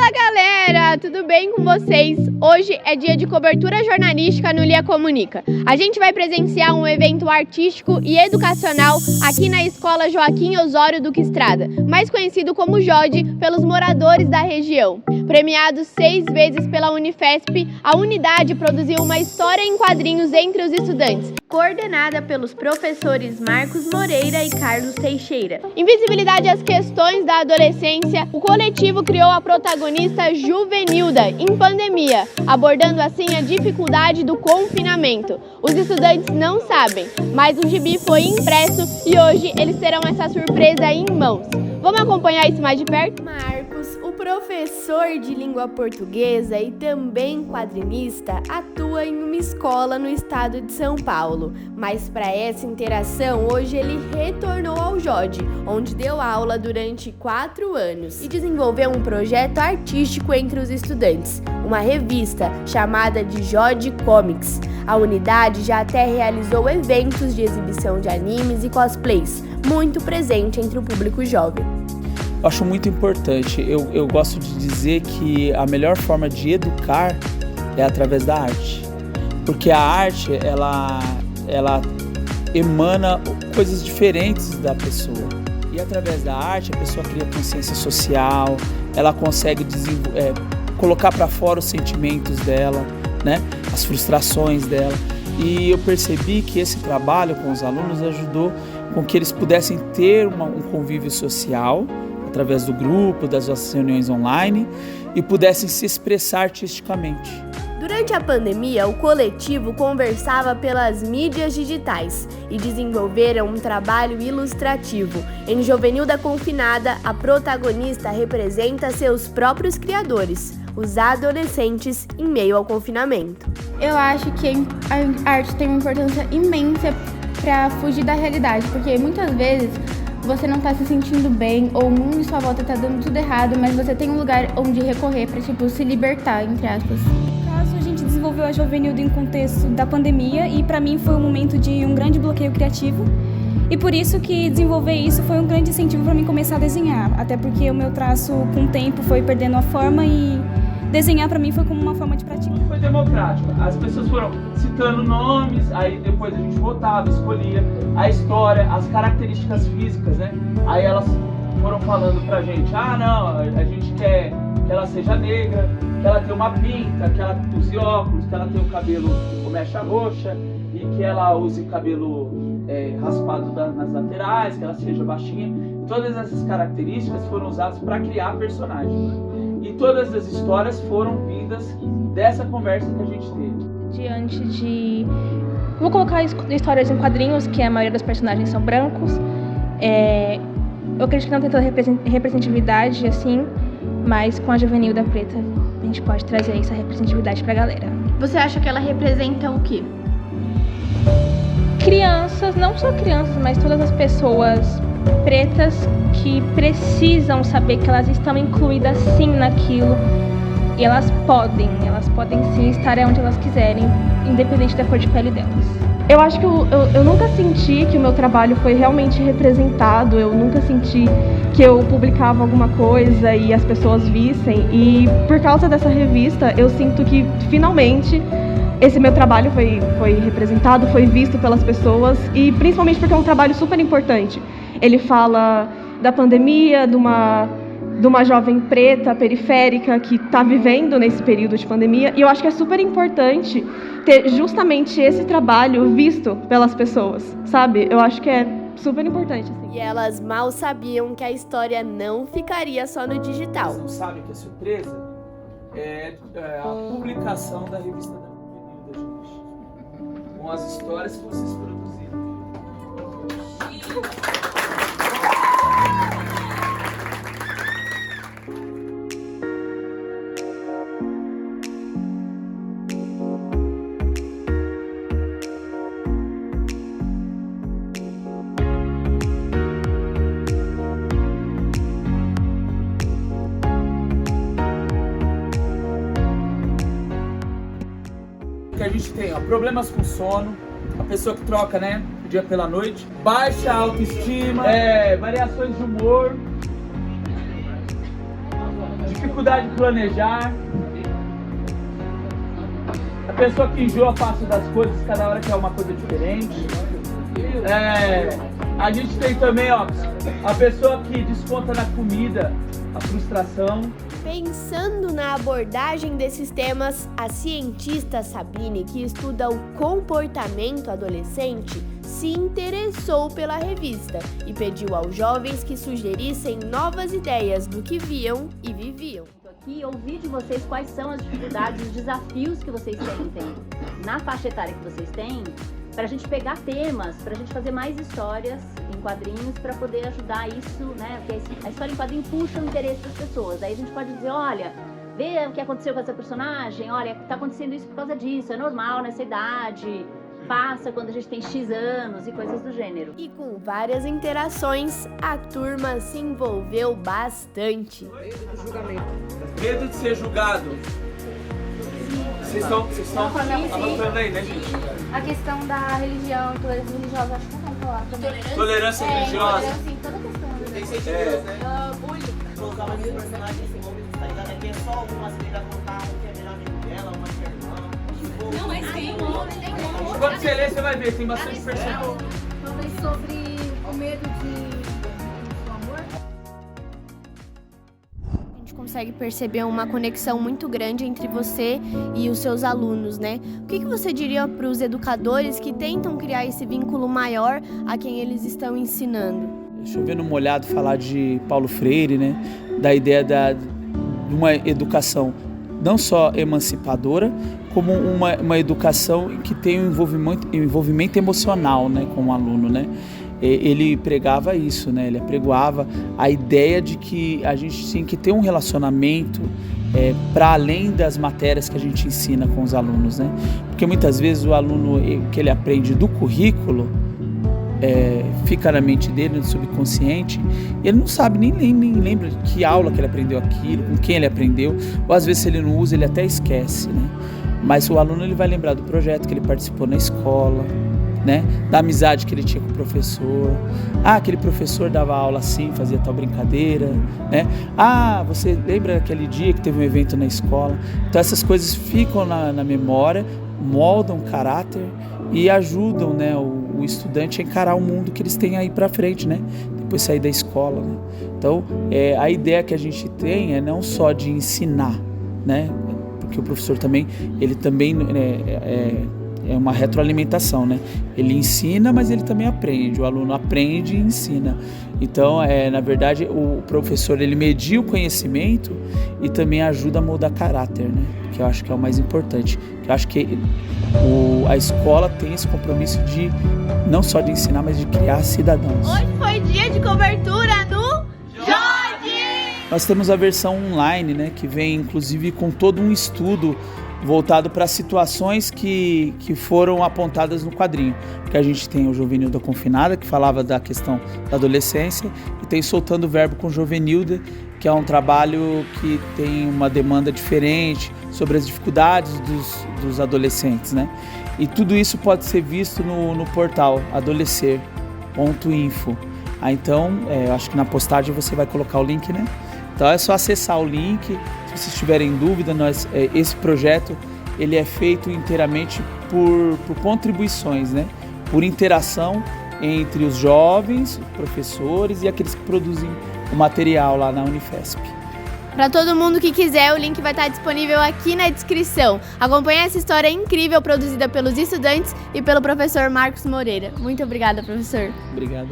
Fala galera, tudo bem com vocês? Hoje é dia de cobertura jornalística no Lia Comunica. A gente vai presenciar um evento artístico e educacional aqui na Escola Joaquim Osório Duque Estrada, mais conhecido como JOD pelos moradores da região. Premiado 6 vezes pela Unifesp, a unidade produziu uma história em quadrinhos entre os estudantes, coordenada pelos professores Marcos Moreira e Carlos Teixeira. Em visibilidade às questões da adolescência, o coletivo criou a protagonista Juvenilda em pandemia, abordando assim a dificuldade do confinamento. Os estudantes não sabem, mas o gibi foi impresso e hoje eles terão essa surpresa em mãos. Vamos acompanhar isso mais de perto? Marcos, o professor de língua portuguesa e também quadrinista, atua em uma escola no estado de São Paulo. Mas para essa interação, hoje ele retornou ao JOD, onde deu aula durante 4 anos e desenvolveu um projeto artístico entre os estudantes, uma revista chamada de JOD Comics. A unidade já até realizou eventos de exibição de animes e cosplays, muito presente entre o público jovem. Eu acho muito importante. Eu gosto de dizer que a melhor forma de educar é através da arte. Porque a arte, ela emana coisas diferentes da pessoa. E através da arte, a pessoa cria consciência social, ela consegue colocar para fora os sentimentos dela, né? As frustrações dela. E eu percebi que esse trabalho com os alunos ajudou com que eles pudessem ter um convívio social, através do grupo, das nossas reuniões online, e pudessem se expressar artisticamente. Durante a pandemia, o coletivo conversava pelas mídias digitais e desenvolveram um trabalho ilustrativo. Em Juvenilda Confinada, a protagonista representa seus próprios criadores, os adolescentes em meio ao confinamento. Eu acho que a arte tem uma importância imensa para fugir da realidade, porque muitas vezes você não está se sentindo bem, ou o mundo em sua volta está dando tudo errado, mas você tem um lugar onde recorrer para, se libertar, entre aspas. No caso, a gente desenvolveu a Juvenilda em contexto da pandemia e para mim foi um momento de um grande bloqueio criativo. E por isso que desenvolver isso foi um grande incentivo para mim começar a desenhar, até porque o meu traço com o tempo foi perdendo a forma e desenhar para mim foi como uma forma de praticar. Foi democrático, as pessoas foram citando nomes, aí depois a gente votava, escolhia a história, as características físicas, né? Aí elas foram falando pra gente, não, a gente quer que ela seja negra, que ela tenha uma pinta, que ela use óculos, que ela tenha o cabelo com mecha roxa e que ela use cabelo raspado nas laterais, que ela seja baixinha. Todas essas características foram usadas para criar personagens. E todas as histórias foram vindas dessa conversa que a gente teve. Diante de... Vou colocar histórias em quadrinhos, que a maioria dos personagens são brancos. Eu acredito que não tem tanta representatividade assim, mas com a Juvenilda Preta a gente pode trazer essa representatividade pra galera. Você acha que ela representa o quê? Crianças, não só crianças, mas todas as pessoas pretas que precisam saber que elas estão incluídas sim naquilo e elas podem sim estar onde elas quiserem, independente da cor de pele delas. Eu acho que eu nunca senti que o meu trabalho foi realmente representado, eu nunca senti que eu publicava alguma coisa e as pessoas vissem, e por causa dessa revista eu sinto que finalmente esse meu trabalho foi representado, foi visto pelas pessoas, e principalmente porque é um trabalho super importante. Ele fala da pandemia, de uma jovem preta, periférica, que está vivendo nesse período de pandemia. E eu acho que é super importante ter justamente esse trabalho visto pelas pessoas, sabe? Eu acho que é super importante. Assim. E elas mal sabiam que a história não ficaria só no digital. Vocês não sabem que a surpresa é a publicação da revista da Juvenilda, gente. Com as histórias que vocês produziram. Que a gente tem, problemas com sono, a pessoa que troca, né, o dia pela noite, baixa autoestima, variações de humor, dificuldade de planejar, a pessoa que enjoa fácil das coisas, cada hora quer uma coisa diferente. A gente tem também, ó, a pessoa que desconta na comida, a frustração. Pensando na abordagem desses temas, a cientista Sabine, que estuda o comportamento adolescente, se interessou pela revista e pediu aos jovens que sugerissem novas ideias do que viam e viviam. Aqui ouvir de vocês quais são as dificuldades, os desafios que vocês têm na faixa etária que vocês têm, para a gente pegar temas, para a gente fazer mais histórias em quadrinhos, para poder ajudar isso, né? Porque a história em quadrinho puxa o interesse das pessoas. Aí a gente pode dizer, olha, vê o que aconteceu com essa personagem, olha, tá acontecendo isso por causa disso, é normal nessa idade, passa quando a gente tem X anos e coisas do gênero. E com várias interações, a turma se envolveu bastante. Medo de ser julgado. Vocês estão anotando aí, né, gente? A questão da religião, intolerância religiosa, acho que não falar também. Tolerância religiosa. Sim, toda questão. Tem sentimentos, né? Bullying. Colocar mais personagens envolvidos, tá ligado? Aqui é só algumas que vai contar um que é melhor amigo dela, uma que é irmã. Não, mas tem um. Quando você ler, você vai ver, tem bastante personagem. Talvez sobre o medo do amor. A gente consegue perceber uma conexão muito grande entre você e os seus alunos, né? O que você diria para os educadores que tentam criar esse vínculo maior a quem eles estão ensinando? Chovendo molhado falar de Paulo Freire, né? Da ideia de uma educação não só emancipadora, como uma educação que tem um envolvimento emocional, né, com o aluno, né? Ele pregava isso, né? Ele apregoava a ideia de que a gente tinha que ter um relacionamento para além das matérias que a gente ensina com os alunos, né? Porque muitas vezes o aluno que ele aprende do currículo fica na mente dele, no subconsciente, ele não sabe, nem lembra que aula que ele aprendeu aquilo, com quem ele aprendeu, ou às vezes se ele não usa, ele até esquece, né? Mas o aluno ele vai lembrar do projeto que ele participou na escola, né? Da amizade que ele tinha com o professor. Aquele professor dava aula assim, fazia tal brincadeira, né? Você lembra daquele dia que teve um evento na escola? Então essas coisas ficam na memória, moldam o caráter e ajudam, né, o estudante a encarar o mundo que eles têm aí para frente, né? Depois sair da escola, né? Então, a ideia que a gente tem é não só de ensinar, né? Porque o professor também, ele também é uma retroalimentação, né? Ele ensina, mas ele também aprende. O aluno aprende e ensina. Então, na verdade, o professor, ele media o conhecimento e também ajuda a moldar caráter, né? Que eu acho que é o mais importante. Eu acho que a escola tem esse compromisso de não só de ensinar, mas de criar cidadãos. Hoje foi dia de cobertura no Jorge! Nós temos a versão online, né? Que vem, inclusive, com todo um estudo voltado para situações que foram apontadas no quadrinho. Porque a gente tem o Jovenilda Confinada, que falava da questão da adolescência, e tem Soltando o Verbo com Jovenilda, que é um trabalho que tem uma demanda diferente sobre as dificuldades dos adolescentes, né? E tudo isso pode ser visto no portal adolescer.info. Então, acho que na postagem você vai colocar o link, né? Então é só acessar o link. Se vocês tiverem dúvida, esse projeto ele é feito inteiramente por contribuições, né? Por interação entre os jovens, professores e aqueles que produzem o material lá na Unifesp. Para todo mundo que quiser, o link vai estar disponível aqui na descrição. Acompanhe essa história incrível produzida pelos estudantes e pelo professor Marcos Moreira. Muito obrigada, professor. Obrigado.